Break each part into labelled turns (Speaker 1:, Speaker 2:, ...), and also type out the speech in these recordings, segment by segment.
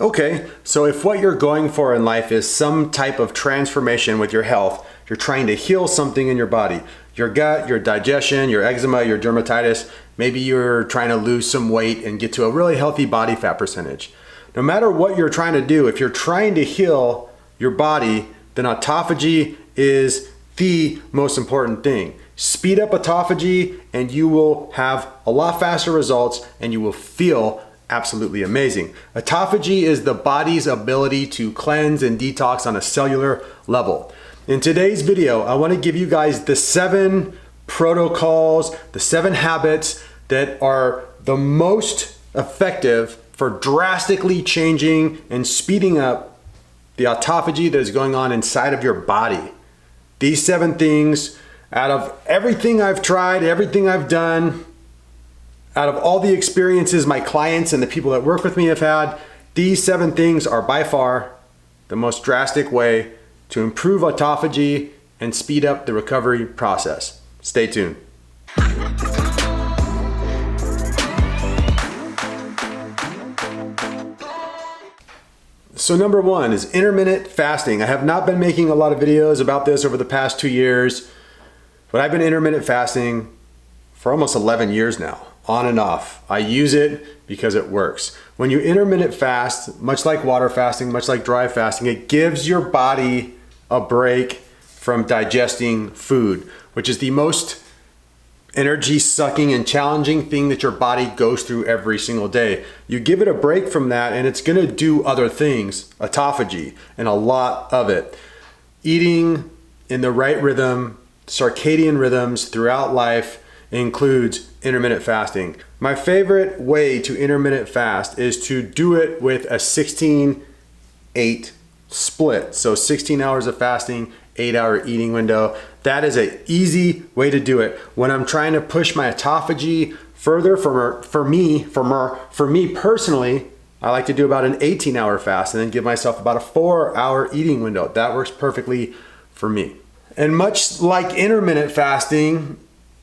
Speaker 1: Okay, so if what you're going for in life is some type of transformation with your health, you're trying to heal something in your body, your gut, your digestion, your eczema, your dermatitis, maybe you're trying to lose some weight and get to a really healthy body fat percentage. No matter what you're trying to do, if you're trying to heal your body, then autophagy is the most important thing. Speed up autophagy and you will have a lot faster results and you will feel absolutely amazing. Autophagy is the body's ability to cleanse and detox on a cellular level. In today's video, I want to give you guys the 7 protocols, the 7 habits that are the most effective for drastically changing and speeding up the autophagy that is going on inside of your body. These 7 things, out of everything I've tried, everything I've done, out of all the experiences my clients and the people that work with me have had, these 7 things are by far the most drastic way to improve autophagy and speed up the recovery process. Stay tuned. So number 1 is intermittent fasting. I have not been making a lot of videos about this over the past 2 years, but I've been intermittent fasting for almost 11 years now. On and off. I use it because it works. When you intermittent fast, much like water fasting, much like dry fasting, it gives your body a break from digesting food, which is the most energy sucking and challenging thing that your body goes through every single day. You give it a break from that and it's gonna do other things, autophagy, and a lot of it. Eating in the right rhythm, circadian rhythms throughout life includes intermittent fasting. My favorite way to intermittent fast is to do it with a 16-8 split. So 16 hours of fasting, 8-hour eating window. That is an easy way to do it. When I'm trying to push my autophagy further, for me personally, I like to do about an 18-hour fast and then give myself about a 4-hour eating window. That works perfectly for me. And much like intermittent fasting,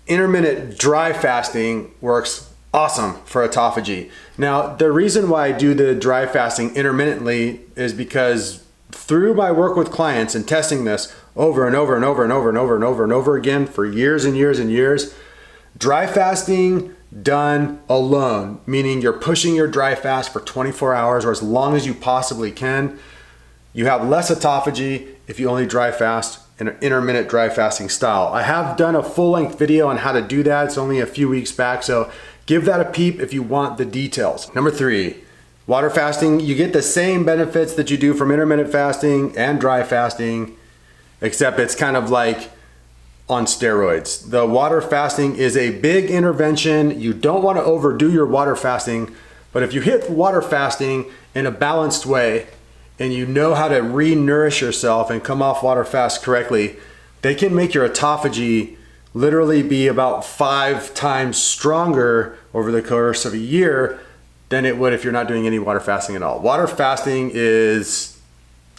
Speaker 1: intermittent dry fasting works awesome for autophagy. Now, the reason why I do the dry fasting intermittently is because through my work with clients and testing this over and over and over and over and over and over and over again for years and years and years, dry fasting done alone, meaning you're pushing your dry fast for 24 hours or as long as you possibly can, you have less autophagy if you only dry fast in an intermittent dry fasting style. I have done a full-length video on how to do that. It's only a few weeks back, so give that a peep if you want the details. Number 3, water fasting. You get the same benefits that you do from intermittent fasting and dry fasting, except it's kind of like on steroids. The water fasting is a big intervention. You don't want to overdo your water fasting, but if you hit water fasting in a balanced way, and you know how to re-nourish yourself and come off water fast correctly, they can make your autophagy literally be about 5 times stronger over the course of a year than it would if you're not doing any water fasting at all. Water fasting is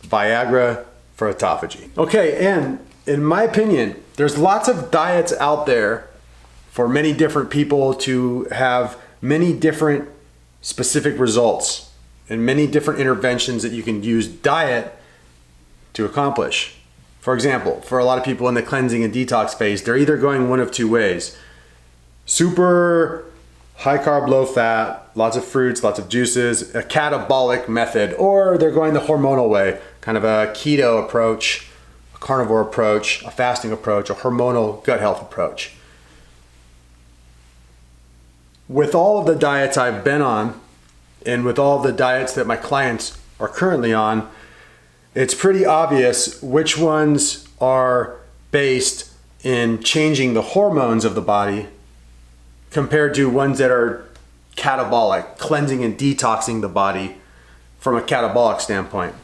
Speaker 1: Viagra for autophagy. Okay, and in my opinion, there's lots of diets out there for many different people to have many different specific results and many different interventions that you can use diet to accomplish. For example, for a lot of people in the cleansing and detox phase, they're either going one of 2 ways. Super high carb, low fat, lots of fruits, lots of juices, a catabolic method, or they're going the hormonal way, kind of a keto approach, a carnivore approach, a fasting approach, a hormonal gut health approach. With all of the diets I've been on, and with all the diets that my clients are currently on, it's pretty obvious which ones are based in changing the hormones of the body compared to ones that are catabolic, cleansing and detoxing the body from a catabolic standpoint.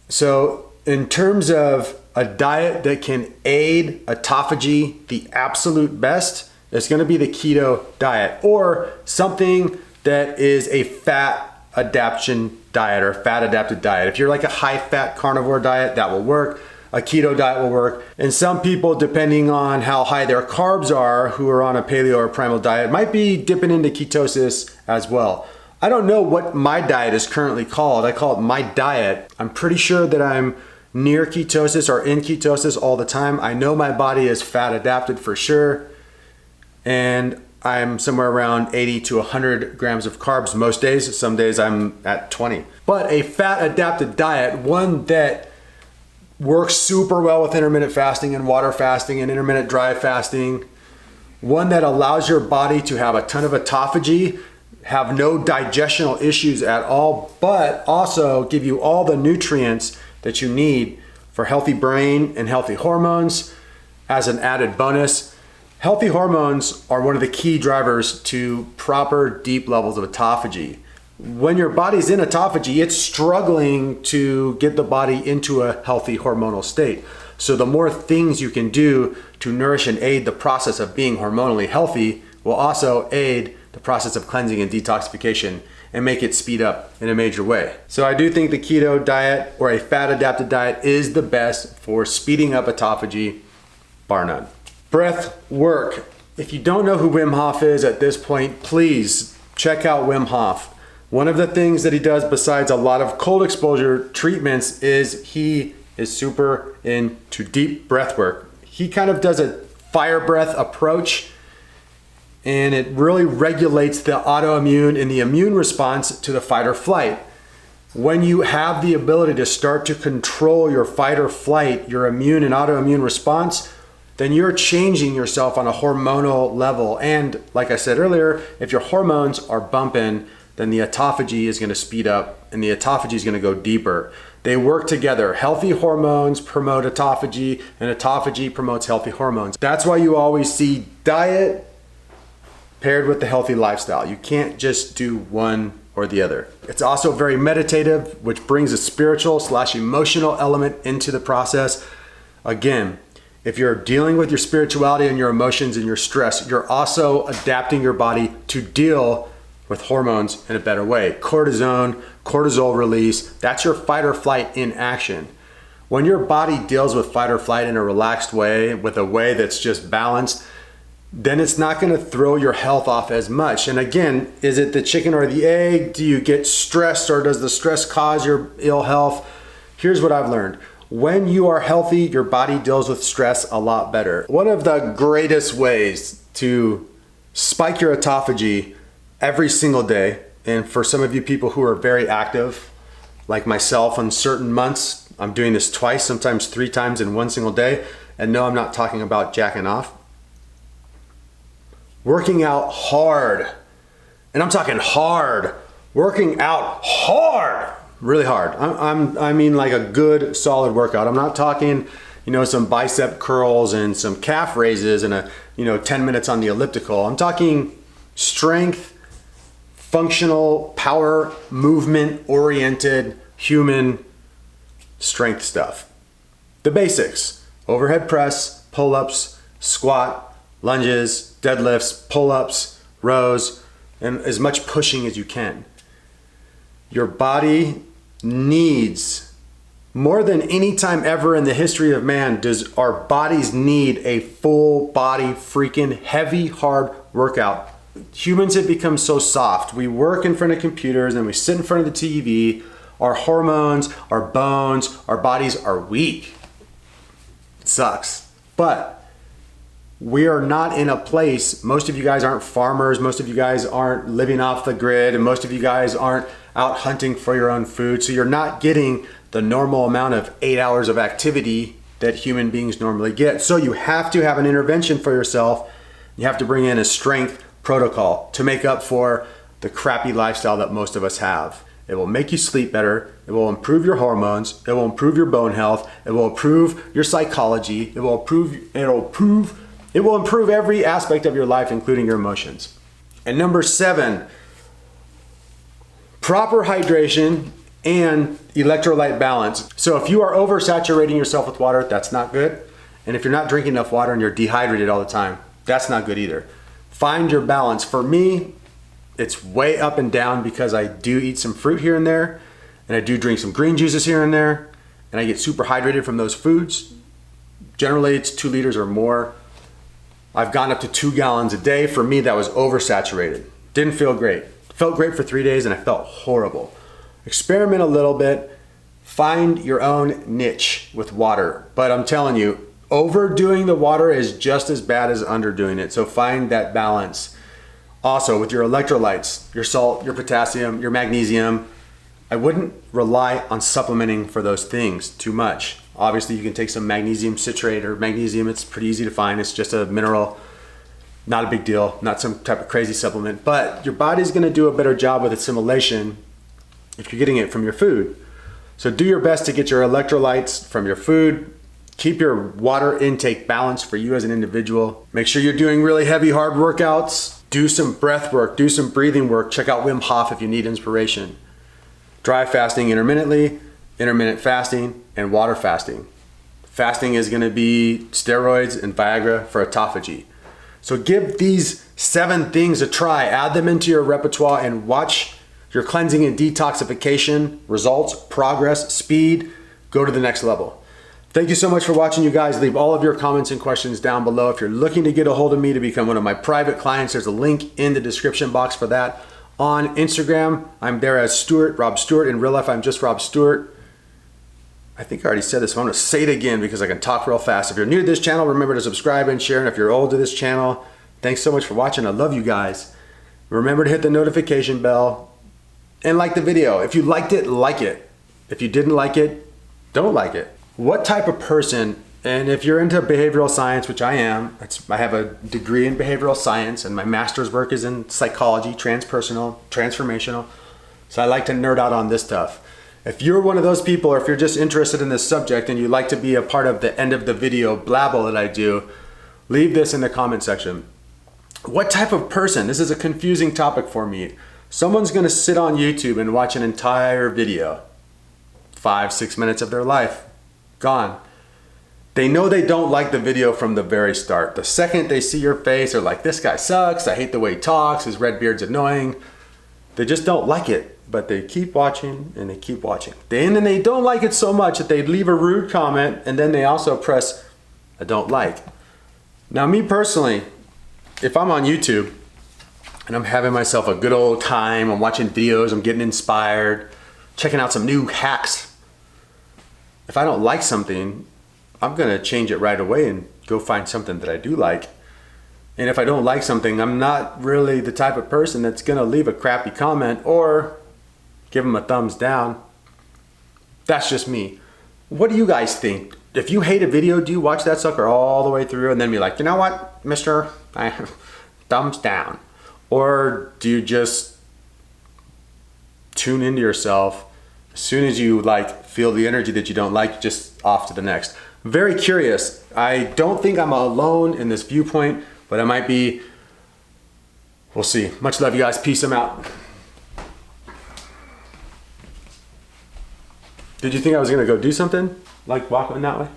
Speaker 1: So in terms of a diet that can aid autophagy the absolute best, it's going to be the keto diet, or something that is a fat adaptation diet or fat adapted diet. If you're like a high fat carnivore diet, that will work. A keto diet will work. And some people, depending on how high their carbs are, who are on a paleo or primal diet, might be dipping into ketosis as well. I don't know what my diet is currently called. I call it my diet. I'm pretty sure that I'm near ketosis or in ketosis all the time. I know my body is fat adapted for sure. And I'm somewhere around 80 to 100 grams of carbs most days. Some days I'm at 20. But a fat adapted diet, one that works super well with intermittent fasting and water fasting and intermittent dry fasting, one that allows your body to have a ton of autophagy, have no digestional issues at all, but also give you all the nutrients that you need for healthy brain and healthy hormones. As an added bonus, healthy hormones are one of the key drivers to proper deep levels of autophagy. When your body's in autophagy, it's struggling to get the body into a healthy hormonal state. So the more things you can do to nourish and aid the process of being hormonally healthy will also aid the process of cleansing and detoxification and make it speed up in a major way. So I do think the keto diet or a fat adapted diet is the best for speeding up autophagy, bar none. Breath work. If you don't know who Wim Hof is at this point, please check out Wim Hof. One of the things that he does besides a lot of cold exposure treatments is he is super into deep breath work. He kind of does a fire breath approach, and it really regulates the autoimmune and the immune response to the fight or flight. When you have the ability to start to control your fight or flight, your immune and autoimmune response, then you're changing yourself on a hormonal level. And like I said earlier, if your hormones are bumping, then the autophagy is going to speed up and the autophagy is going to go deeper. They work together. Healthy hormones promote autophagy and autophagy promotes healthy hormones. That's why you always see diet paired with the healthy lifestyle. You can't just do one or the other. It's also very meditative, which brings a spiritual / emotional element into the process. Again, if you're dealing with your spirituality and your emotions and your stress, you're also adapting your body to deal with hormones in a better way. Cortisone, cortisol release, that's your fight or flight in action. When your body deals with fight or flight in a relaxed way, with a way that's just balanced, then it's not going to throw your health off as much. And again, is it the chicken or the egg? Do you get stressed or does the stress cause your ill health? Here's what I've learned. When you are healthy, your body deals with stress a lot better. One of the greatest ways to spike your autophagy every single day, and for some of you people who are very active, like myself, on certain months, I'm doing this twice, sometimes 3 times in one single day. And no, I'm not talking about jacking off. Working out hard, and I'm talking hard, working out hard, really hard. I mean like a good solid workout. I'm not talking, some bicep curls and some calf raises and 10 minutes on the elliptical. I'm talking strength, functional, power, movement oriented, human strength stuff. The basics: overhead press, pull-ups, squat, lunges, deadlifts, pull-ups, rows, and as much pushing as you can. Your body needs, more than any time ever in the history of man, does our bodies need a full body, freaking heavy, hard workout. Humans have become so soft. We work in front of computers and we sit in front of the TV. Our hormones, our bones, our bodies are weak. It sucks. But we are not in a place, most of you guys aren't farmers, most of you guys aren't living off the grid, and most of you guys aren't out hunting for your own food. So you're not getting the normal amount of 8 hours of activity that human beings normally get. So you have to have an intervention for yourself. You have to bring in a strength protocol to make up for the crappy lifestyle that most of us have. It will make you sleep better. It will improve your hormones. It will improve your bone health. It will improve your psychology. It will improve every aspect of your life, including your emotions. And number 7, proper hydration and electrolyte balance. So if you are oversaturating yourself with water, that's not good. And if you're not drinking enough water and you're dehydrated all the time, that's not good either. Find your balance. For me, it's way up and down because I do eat some fruit here and there, and I do drink some green juices here and there, and I get super hydrated from those foods. Generally, it's 2 liters or more. I've gone up to 2 gallons a day. For me, that was oversaturated. Didn't feel great. Felt great for 3 days and I felt horrible. Experiment a little bit, find your own niche with water. But I'm telling you, overdoing the water is just as bad as underdoing it. So find that balance. Also with your electrolytes, your salt, your potassium, your magnesium, I wouldn't rely on supplementing for those things too much. Obviously you can take some magnesium citrate or magnesium, it's pretty easy to find. It's just a mineral, not a big deal, not some type of crazy supplement, but your body's gonna do a better job with assimilation if you're getting it from your food. So do your best to get your electrolytes from your food. Keep your water intake balanced for you as an individual. Make sure you're doing really heavy, hard workouts. Do some breath work, do some breathing work. Check out Wim Hof if you need inspiration. Dry fasting intermittently, intermittent fasting, and water fasting. Fasting is gonna be steroids and Viagra for autophagy. So give these 7 things a try, add them into your repertoire and watch your cleansing and detoxification results, progress, speed, go to the next level. Thank you so much for watching, you guys. Leave all of your comments and questions down below. If you're looking to get a hold of me to become one of my private clients, there's a link in the description box for that. On Instagram, I'm there as Stewart, Rob Stewart. In real life, I'm just Rob Stewart. I think I already said this, so I'm gonna say it again because I can talk real fast. If you're new to this channel, remember to subscribe and share. And if you're old to this channel, thanks so much for watching. I love you guys. Remember to hit the notification bell and like the video. If you liked it, like it. If you didn't like it, don't like it. What type of person, and if you're into behavioral science, which I am, I have a degree in behavioral science and my master's work is in psychology, transpersonal, transformational. So I like to nerd out on this stuff. If you're one of those people, or if you're just interested in this subject and you'd like to be a part of the end of the video blabble that I do, leave this in the comment section. What type of person, this is a confusing topic for me. Someone's gonna sit on YouTube and watch an entire video, 5-6 minutes of their life, gone. They know they don't like the video from the very start. The second they see your face, they're like, this guy sucks, I hate the way he talks, his red beard's annoying. They just don't like it, but they keep watching and they keep watching. And then they don't like it so much that they leave a rude comment and then they also press a don't like. Now me personally, if I'm on YouTube and I'm having myself a good old time, I'm watching videos, I'm getting inspired, checking out some new hacks, if I don't like something, I'm gonna change it right away and go find something that I do like. And if I don't like something, I'm not really the type of person that's gonna leave a crappy comment or give them a thumbs down. That's just me. What do you guys think? If you hate a video, do you watch that sucker all the way through and then be like, you know what, mister, thumbs down? Or do you just tune into yourself? As soon as you feel the energy that you don't like, just off to the next. Very curious. I don't think I'm alone in this viewpoint, but I might be. We'll see. Much love, you guys. Peace. I'm out. Did you think I was gonna go do something? Like walking that way?